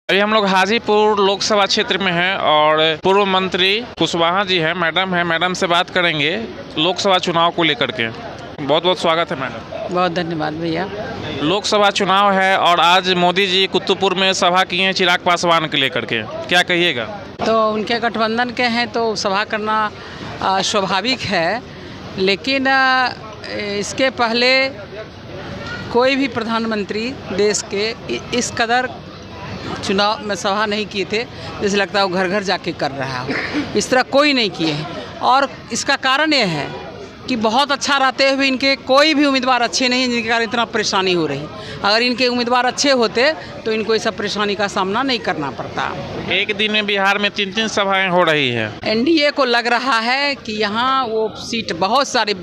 अभी हम लोग हाजीपुर लोकसभा क्षेत्र में हैं और पूर्व मंत्री कुशवाहा जी हैं, मैडम से बात करेंगे लोकसभा चुनाव को लेकर के। बहुत बहुत स्वागत है मैडम। बहुत धन्यवाद भैया। लोकसभा चुनाव है और आज मोदी जी कुतुबपुर में सभा की हैं चिराग पासवान के लेकर के, क्या कहिएगा? तो उनके गठबंधन के हैं तो सभा करना स्वाभाविक है, लेकिन इसके पहले कोई भी प्रधानमंत्री देश के इस कदर चुनाव में सभा नहीं किए थे, जैसे लगता है वो घर घर जाके कर रहा हो। इस तरह कोई नहीं किए हैं और इसका कारण ये है कि बहुत अच्छा रहते हुए इनके कोई भी उम्मीदवार अच्छे नहीं हैं, जिनके कारण इतना परेशानी हो रही। अगर इनके उम्मीदवार अच्छे होते तो इनको इस सब परेशानी का सामना नहीं करना पड़ता। एक दिन में बिहार में 3-3 सभाएं हो रही है। एनडीए को लग रहा है कि यहाँ वो सीट बहुत सारी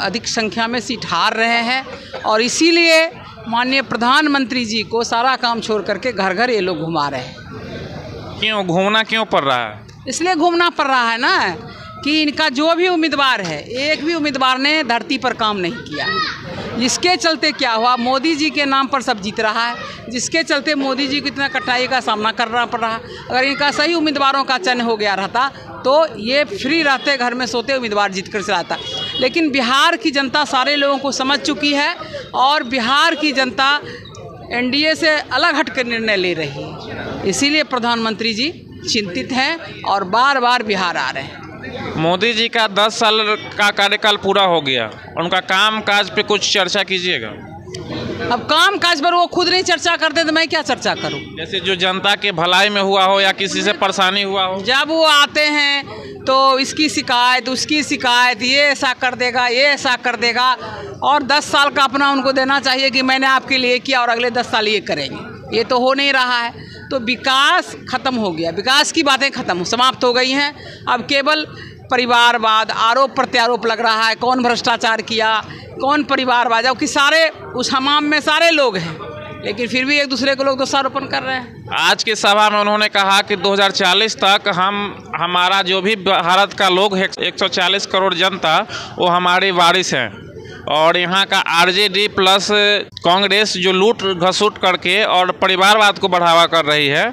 अधिक संख्या में सीट हार रहे हैं और इसीलिए माननीय प्रधानमंत्री जी को सारा काम छोड़ करके घर घर ये लोग घुमा रहे हैं। क्यों घूमना क्यों पड़ रहा है? इसलिए घूमना पड़ रहा है ना कि इनका जो भी उम्मीदवार है, एक भी उम्मीदवार ने धरती पर काम नहीं किया। जिसके चलते क्या हुआ, मोदी जी के नाम पर सब जीत रहा है, जिसके चलते मोदी जी को इतना कठिनाई का सामना करना पड़ रहा है। अगर इनका सही उम्मीदवारों का चयन हो गया रहता तो ये फ्री रहते, घर में सोते, उम्मीदवार जीत कर चलाता। लेकिन बिहार की जनता सारे लोगों को समझ चुकी है और बिहार की जनता एनडीए से अलग हट कर निर्णय ले रही है। इसीलिए प्रधानमंत्री जी चिंतित हैं और बार बार बिहार आ रहे हैं। मोदी जी का 10 साल का कार्यकाल पूरा हो गया, उनका काम काज पे कुछ चर्चा कीजिएगा। अब काम काज पर वो खुद नहीं चर्चा करते तो मैं क्या चर्चा करूं? जैसे जो जनता के भलाई में हुआ हो या किसी से परेशानी हुआ हो। जब वो आते हैं तो इसकी शिकायत, उसकी शिकायत, ये ऐसा कर देगा, ये ऐसा कर देगा, और 10 साल का अपना उनको देना चाहिए कि मैंने आपके लिए किया और अगले 10 साल ये करेंगे। ये तो हो नहीं रहा है। तो विकास खत्म हो गया, विकास की बातें खत्म समाप्त हो गई हैं। अब केवल परिवारवाद, आरोप प्रत्यारोप लग रहा है, कौन भ्रष्टाचार किया, कौन परिवारवाद, जबकि सारे उस हमाम में सारे लोग हैं, लेकिन फिर भी एक दूसरे को लोग दोषारोपण कर रहे हैं। आज की सभा में उन्होंने कहा कि 2040 तक हमारा जो भी भारत का लोग है 140 करोड़ जनता, वो हमारी वारिस है और यहाँ का आरजेडी प्लस कांग्रेस जो लूट घसूट करके और परिवारवाद को बढ़ावा कर रही है,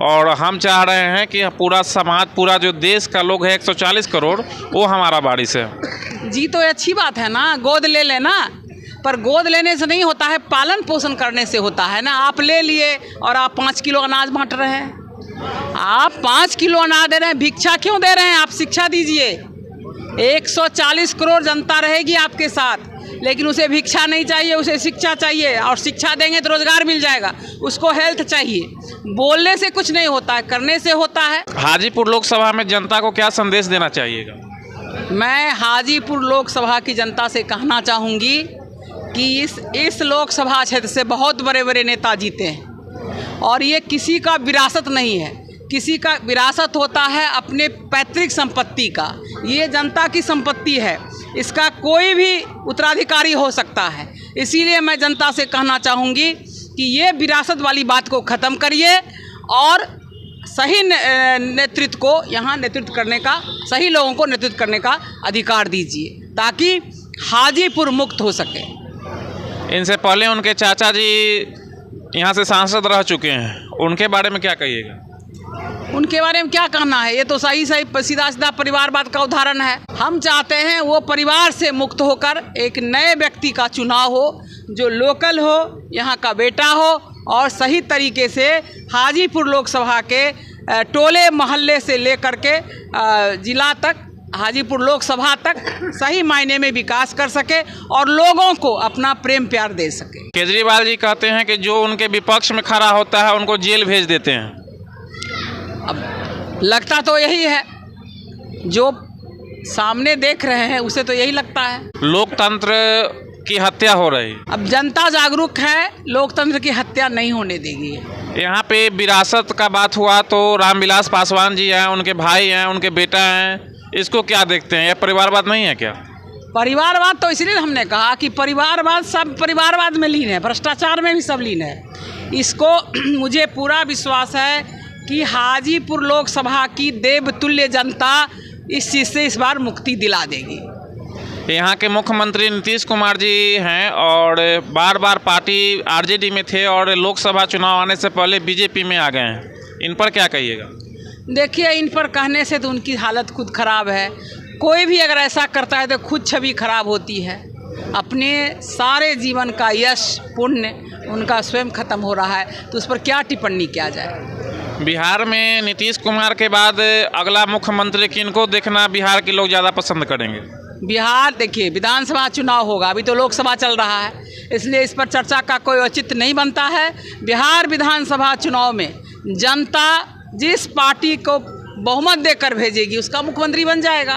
और हम चाह रहे हैं कि पूरा समाज, पूरा जो देश का लोग है 140 करोड़, वो हमारा वारिस है। जी तो अच्छी बात है ना, गोद ले लेना, पर गोद लेने से नहीं होता है, पालन पोषण करने से होता है ना। आप ले लिए और आप 5 किलो अनाज बांट रहे हैं, आप 5 किलो अनाज दे रहे हैं, भिक्षा क्यों दे रहे हैं? आप शिक्षा दीजिए। 140 करोड़ जनता रहेगी आपके साथ, लेकिन उसे भिक्षा नहीं चाहिए, उसे शिक्षा चाहिए, और शिक्षा देंगे तो रोजगार मिल जाएगा। उसको हेल्थ चाहिए। बोलने से कुछ नहीं होता है, करने से होता है। हाजीपुर लोकसभा में जनता को क्या संदेश देना चाहिएगा? मैं हाजीपुर लोकसभा की जनता से कहना चाहूँगी कि इस लोकसभा क्षेत्र से बहुत बड़े बड़े नेता जीते हैं और ये किसी का विरासत नहीं है। किसी का विरासत होता है अपने पैतृक संपत्ति का, ये जनता की संपत्ति है, इसका कोई भी उत्तराधिकारी हो सकता है। इसीलिए मैं जनता से कहना चाहूँगी कि ये विरासत वाली बात को ख़त्म करिए और सही नेतृत्व को यहाँ नेतृत्व करने का, सही लोगों को नेतृत्व करने का अधिकार दीजिए, ताकि हाजीपुर मुक्त हो सके। इनसे पहले उनके चाचा जी यहाँ से सांसद रह चुके हैं, उनके बारे में क्या कहिएगा? उनके बारे में क्या कहना है? ये तो सही सीधा सीधा परिवारवाद का उदाहरण है। हम चाहते हैं वो परिवार से मुक्त होकर एक नए व्यक्ति का चुनाव हो, जो लोकल हो, यहाँ का बेटा हो और सही तरीके से हाजीपुर लोकसभा के टोले मोहल्ले से लेकर के जिला तक, हाजीपुर लोकसभा तक सही मायने में विकास कर सके और लोगों को अपना प्रेम प्यार दे सके। केजरीवाल जी कहते हैं कि जो उनके विपक्ष में खड़ा होता है उनको जेल भेज देते हैं। अब लगता तो यही है, जो सामने देख रहे हैं उसे तो यही लगता है। लोकतंत्र की हत्या हो रही। अब जनता जागरूक है, लोकतंत्र की हत्या नहीं होने देगी। यहाँ पे विरासत का बात हुआ तो रामविलास पासवान जी हैं, उनके भाई हैं, उनके बेटा हैं, इसको क्या देखते हैं? यह परिवारवाद नहीं है क्या? परिवारवाद तो इसलिए हमने कहा कि परिवारवाद सब परिवारवाद में लीन है, भ्रष्टाचार में भी सब लीन है। इसको मुझे पूरा विश्वास है कि हाजीपुर लोकसभा की देवतुल्य जनता इस चीज़ से इस बार मुक्ति दिला देगी। यहाँ के मुख्यमंत्री नीतीश कुमार जी हैं और बार बार पार्टी आरजेडी में थे और लोकसभा चुनाव आने से पहले बीजेपी में आ गए हैं। इन पर क्या कहिएगा? देखिए, इन पर कहने से तो उनकी हालत खुद ख़राब है। कोई भी अगर ऐसा करता है तो खुद छवि खराब होती है। अपने सारे जीवन का यश पुण्य उनका स्वयं खत्म हो रहा है, तो उस पर क्या टिप्पणी किया जाए। बिहार में नीतीश कुमार के बाद अगला मुख्यमंत्री किनको देखना बिहार के लोग ज़्यादा पसंद करेंगे? बिहार देखिए, विधानसभा चुनाव होगा, अभी तो लोकसभा चल रहा है, इसलिए इस पर चर्चा का कोई औचित्य नहीं बनता है। बिहार विधानसभा चुनाव में जनता जिस पार्टी को बहुमत देकर भेजेगी उसका मुख्यमंत्री बन जाएगा।